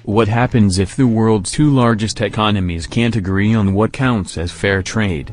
What happens if the world's two largest economies can't agree on what counts as fair trade?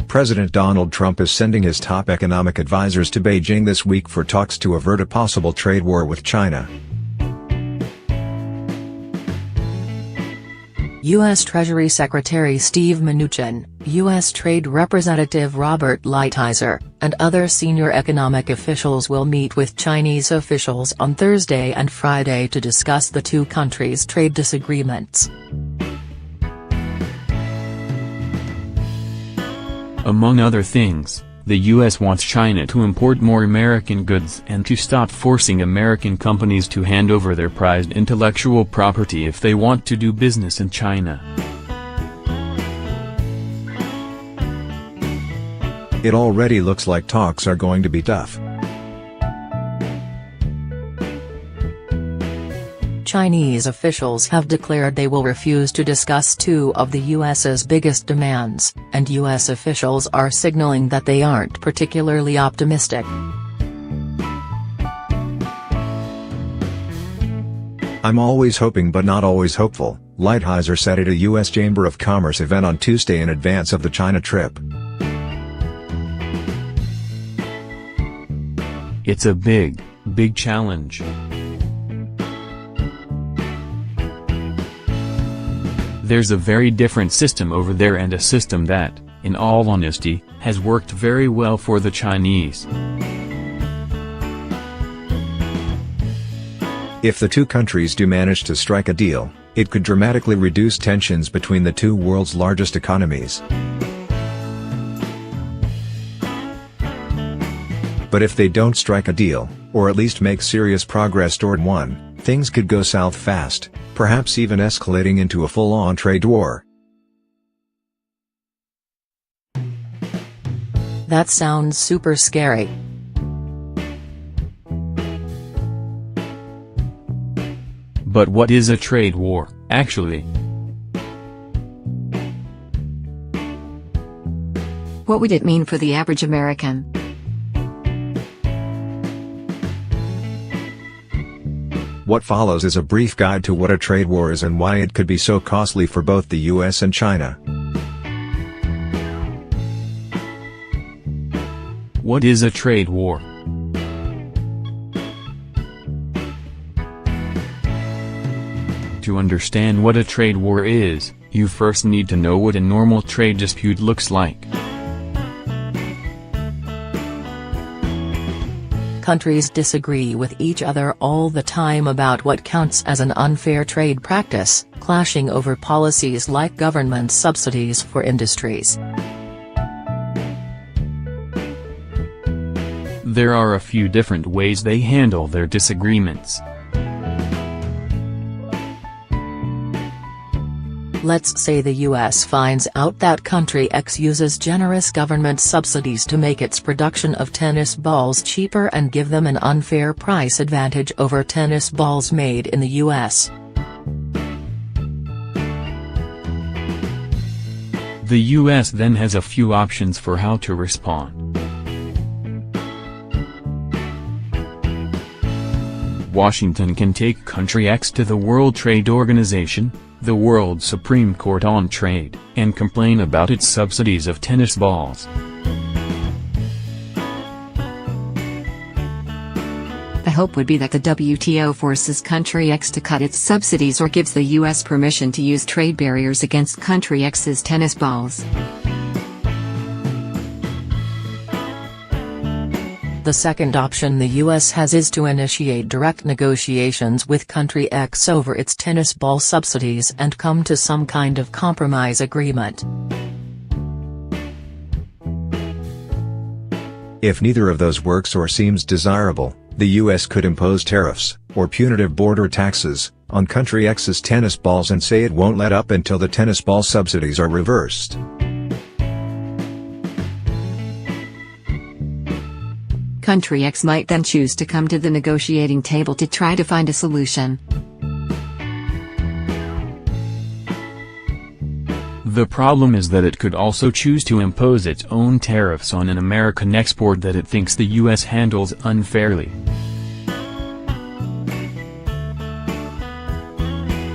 President Donald Trump is sending his top economic advisors to Beijing this week for talks to avert a possible trade war with China. U.S. Treasury Secretary Steve Mnuchin, U.S. Trade Representative Robert Lighthizer, and other senior economic officials will meet with Chinese officials on Thursday and Friday to discuss the two countries' trade disagreements. Among other things, the U.S. wants China to import more American goods and to stop forcing American companies to hand over their prized intellectual property if they want to do business in China. It already looks like talks are going to be tough. Chinese officials have declared they will refuse to discuss two of the U.S.'s biggest demands, and U.S. officials are signaling that they aren't particularly optimistic. "I'm always hoping but not always hopeful," Lighthizer said at a U.S. Chamber of Commerce event on Tuesday in advance of the China trip. It's a big challenge. There's a very different system over there and a system that, in all honesty, has worked very well for the Chinese. If the two countries do manage to strike a deal, it could dramatically reduce tensions between the two world's largest economies. But if they don't strike a deal, or at least make serious progress toward one, things could go south fast, perhaps even escalating into a full-on trade war. That sounds super scary. But what is a trade war, actually? What would it mean for the average American? What follows is a brief guide to what a trade war is and why it could be so costly for both the US and China. What is a trade war? To understand what a trade war is, you first need to know what a normal trade dispute looks like. Countries disagree with each other all the time about what counts as an unfair trade practice, clashing over policies like government subsidies for industries. There are a few different ways they handle their disagreements. Let's say the U.S. finds out that country X uses generous government subsidies to make its production of tennis balls cheaper and give them an unfair price advantage over tennis balls made in the U.S. The U.S. then has a few options for how to respond. Washington can take country X to the World Trade Organization, the World Supreme Court on Trade, and complain about its subsidies of tennis balls. The hope would be that the WTO forces country X to cut its subsidies or gives the U.S. permission to use trade barriers against country X's tennis balls. The second option the U.S. has is to initiate direct negotiations with country X over its tennis ball subsidies and come to some kind of compromise agreement. If neither of those works or seems desirable, the U.S. could impose tariffs, or punitive border taxes, on country X's tennis balls and say it won't let up until the tennis ball subsidies are reversed. Country X might then choose to come to the negotiating table to try to find a solution. The problem is that it could also choose to impose its own tariffs on an American export that it thinks the U.S. handles unfairly.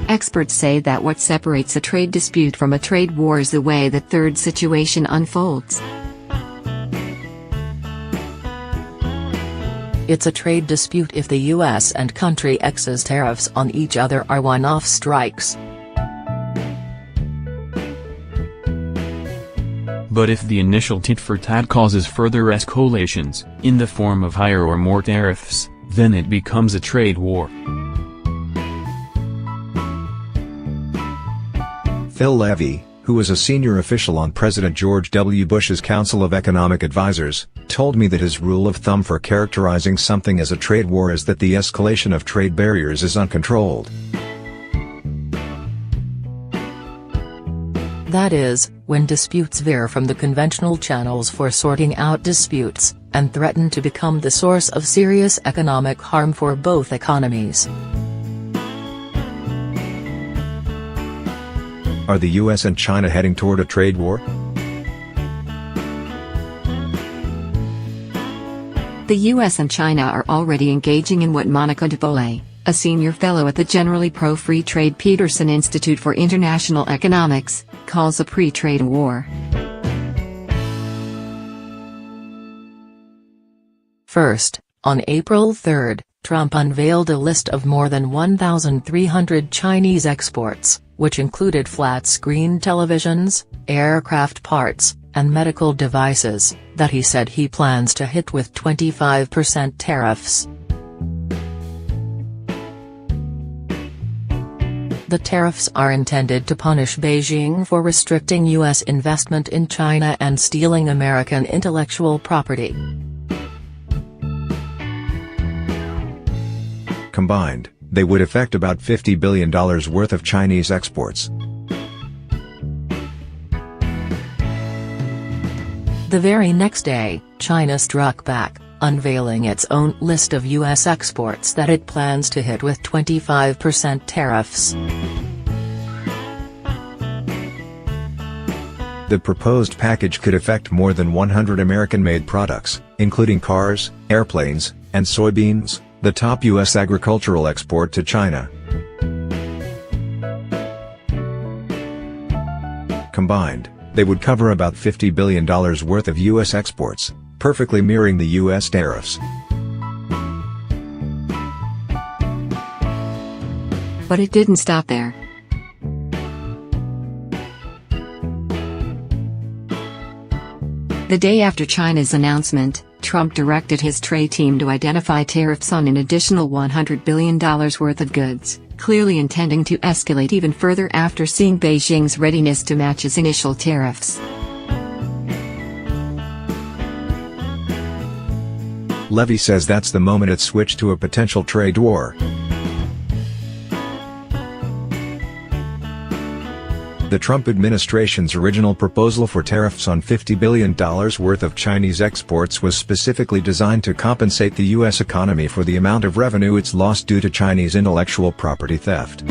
Experts say that what separates a trade dispute from a trade war is the way the third situation unfolds. It's a trade dispute if the US and country X's tariffs on each other are one-off strikes. But if the initial tit-for-tat causes further escalations, in the form of higher or more tariffs, then it becomes a trade war. Phil Levy, who was a senior official on President George W. Bush's Council of Economic Advisers, told me that his rule of thumb for characterizing something as a trade war is that the escalation of trade barriers is uncontrolled. That is, when disputes veer from the conventional channels for sorting out disputes, and threaten to become the source of serious economic harm for both economies. Are the US and China heading toward a trade war? The US and China are already engaging in what Monica DeBole, a senior fellow at the generally pro-free trade Peterson Institute for International Economics, calls a pre-trade war. First, on April 3, Trump unveiled a list of more than 1,300 Chinese exports, which included flat-screen televisions, aircraft parts, and medical devices, that he said he plans to hit with 25% tariffs. The tariffs are intended to punish Beijing for restricting U.S. investment in China and stealing American intellectual property. Combined, they would affect about $50 billion worth of Chinese exports. The very next day, China struck back, unveiling its own list of U.S. exports that it plans to hit with 25% tariffs. The proposed package could affect more than 100 American-made products, including cars, airplanes, and soybeans, the top U.S. agricultural export to China. Combined, they would cover about $50 billion worth of U.S. exports, perfectly mirroring the U.S. tariffs. But it didn't stop there. The day after China's announcement, Trump directed his trade team to identify tariffs on an additional $100 billion worth of goods, clearly intending to escalate even further after seeing Beijing's readiness to match its initial tariffs. Levy says that's the moment it switched to a potential trade war. The Trump administration's original proposal for tariffs on $50 billion worth of Chinese exports was specifically designed to compensate the U.S. economy for the amount of revenue it's lost due to Chinese intellectual property theft.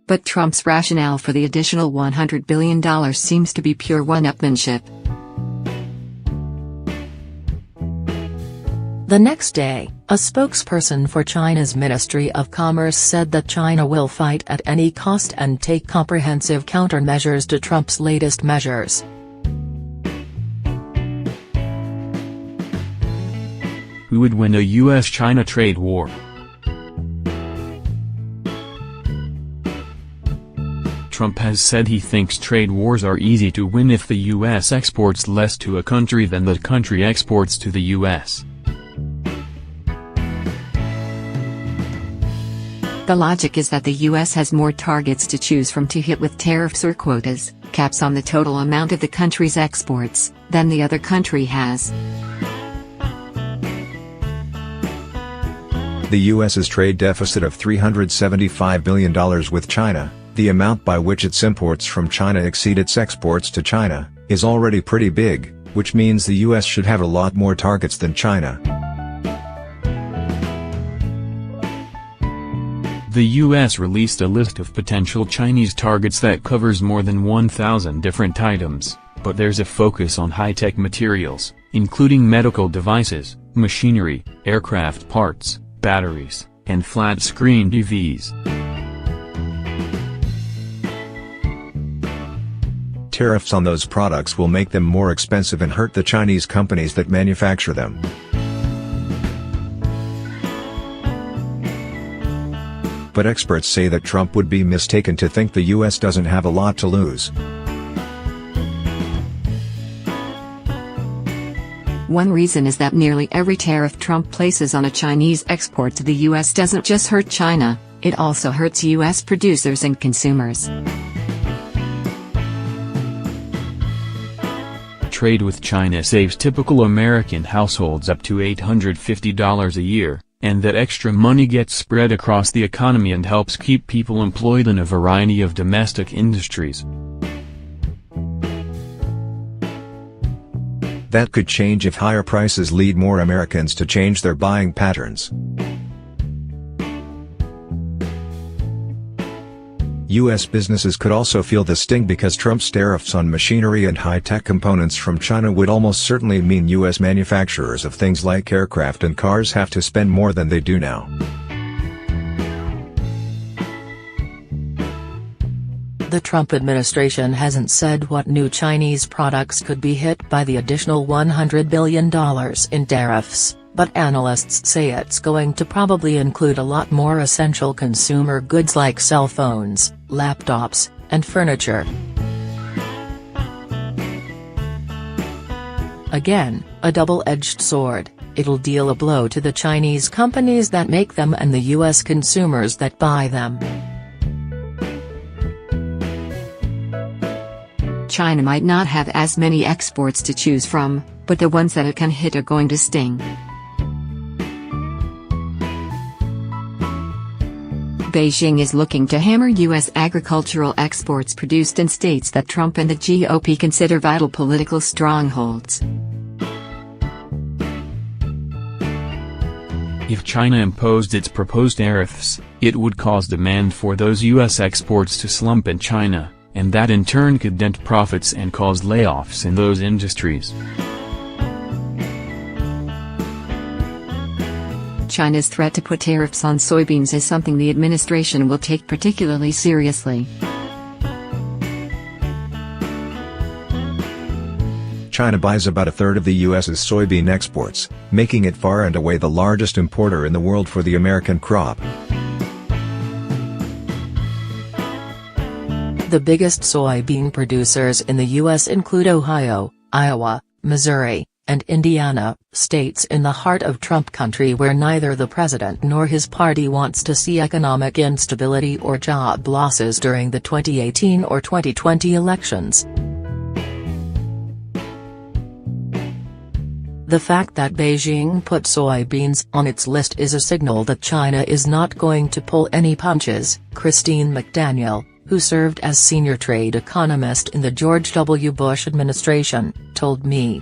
But Trump's rationale for the additional $100 billion seems to be pure one-upmanship. The next day, a spokesperson for China's Ministry of Commerce said that China will fight at any cost and take comprehensive countermeasures to Trump's latest measures. Who would win a U.S.-China trade war? Trump has said he thinks trade wars are easy to win if the U.S. exports less to a country than the country exports to the U.S. The logic is that the U.S. has more targets to choose from to hit with tariffs or quotas, caps on the total amount of the country's exports, than the other country has. The U.S.'s trade deficit of $375 billion with China, the amount by which its imports from China exceed its exports to China, is already pretty big, which means the U.S. should have a lot more targets than China. The U.S. released a list of potential Chinese targets that covers more than 1,000 different items, but there's a focus on high-tech materials, including medical devices, machinery, aircraft parts, batteries, and flat-screen TVs. Tariffs on those products will make them more expensive and hurt the Chinese companies that manufacture them. But experts say that Trump would be mistaken to think the U.S. doesn't have a lot to lose. One reason is that nearly every tariff Trump places on a Chinese export to the U.S. doesn't just hurt China, it also hurts U.S. producers and consumers. Trade with China saves typical American households up to $850 a year, and that extra money gets spread across the economy and helps keep people employed in a variety of domestic industries. That could change if higher prices lead more Americans to change their buying patterns. U.S. businesses could also feel the sting because Trump's tariffs on machinery and high-tech components from China would almost certainly mean U.S. manufacturers of things like aircraft and cars have to spend more than they do now. The Trump administration hasn't said what new Chinese products could be hit by the additional $100 billion in tariffs, but analysts say it's going to probably include a lot more essential consumer goods like cell phones, laptops, and furniture. Again, a double-edged sword, it'll deal a blow to the Chinese companies that make them and the U.S. consumers that buy them. China might not have as many exports to choose from, but the ones that it can hit are going to sting. Beijing is looking to hammer U.S. agricultural exports produced in states that Trump and the GOP consider vital political strongholds. If China imposed its proposed tariffs, it would cause demand for those U.S. exports to slump in China, and that in turn could dent profits and cause layoffs in those industries. China's threat to put tariffs on soybeans is something the administration will take particularly seriously. China buys about a third of the U.S.'s soybean exports, making it far and away the largest importer in the world for the American crop. The biggest soybean producers in the U.S. include Ohio, Iowa, Missouri, and Indiana, states in the heart of Trump country where neither the president nor his party wants to see economic instability or job losses during the 2018 or 2020 elections. The fact that Beijing put soybeans on its list is a signal that China is not going to pull any punches, Christine McDaniel, who served as senior trade economist in the George W. Bush administration, told me.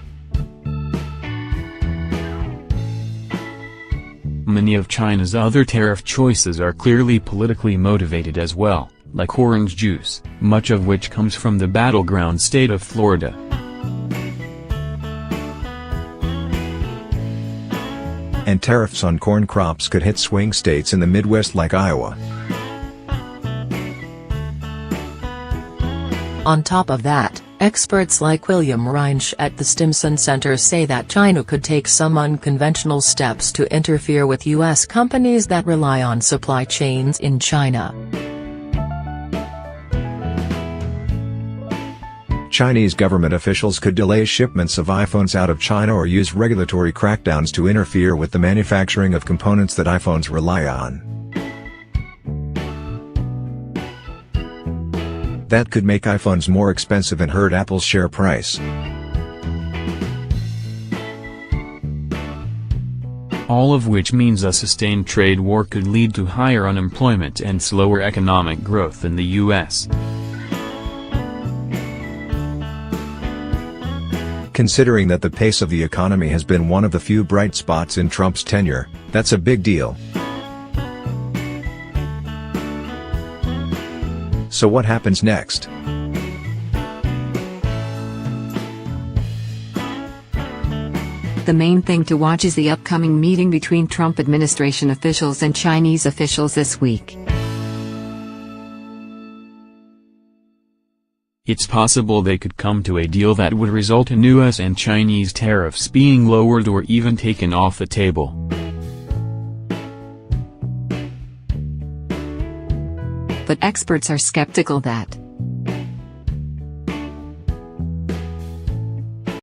Many of China's other tariff choices are clearly politically motivated as well, like orange juice, much of which comes from the battleground state of Florida. And tariffs on corn crops could hit swing states in the Midwest like Iowa. On top of that, experts like William Reinsch at the Stimson Center say that China could take some unconventional steps to interfere with U.S. companies that rely on supply chains in China. Chinese government officials could delay shipments of iPhones out of China or use regulatory crackdowns to interfere with the manufacturing of components that iPhones rely on. That could make iPhones more expensive and hurt Apple's share price. All of which means a sustained trade war could lead to higher unemployment and slower economic growth in the U.S. Considering that the pace of the economy has been one of the few bright spots in Trump's tenure, that's a big deal. So what happens next? The main thing to watch is the upcoming meeting between Trump administration officials and Chinese officials this week. It's possible they could come to a deal that would result in US and Chinese tariffs being lowered or even taken off the table. But experts are skeptical that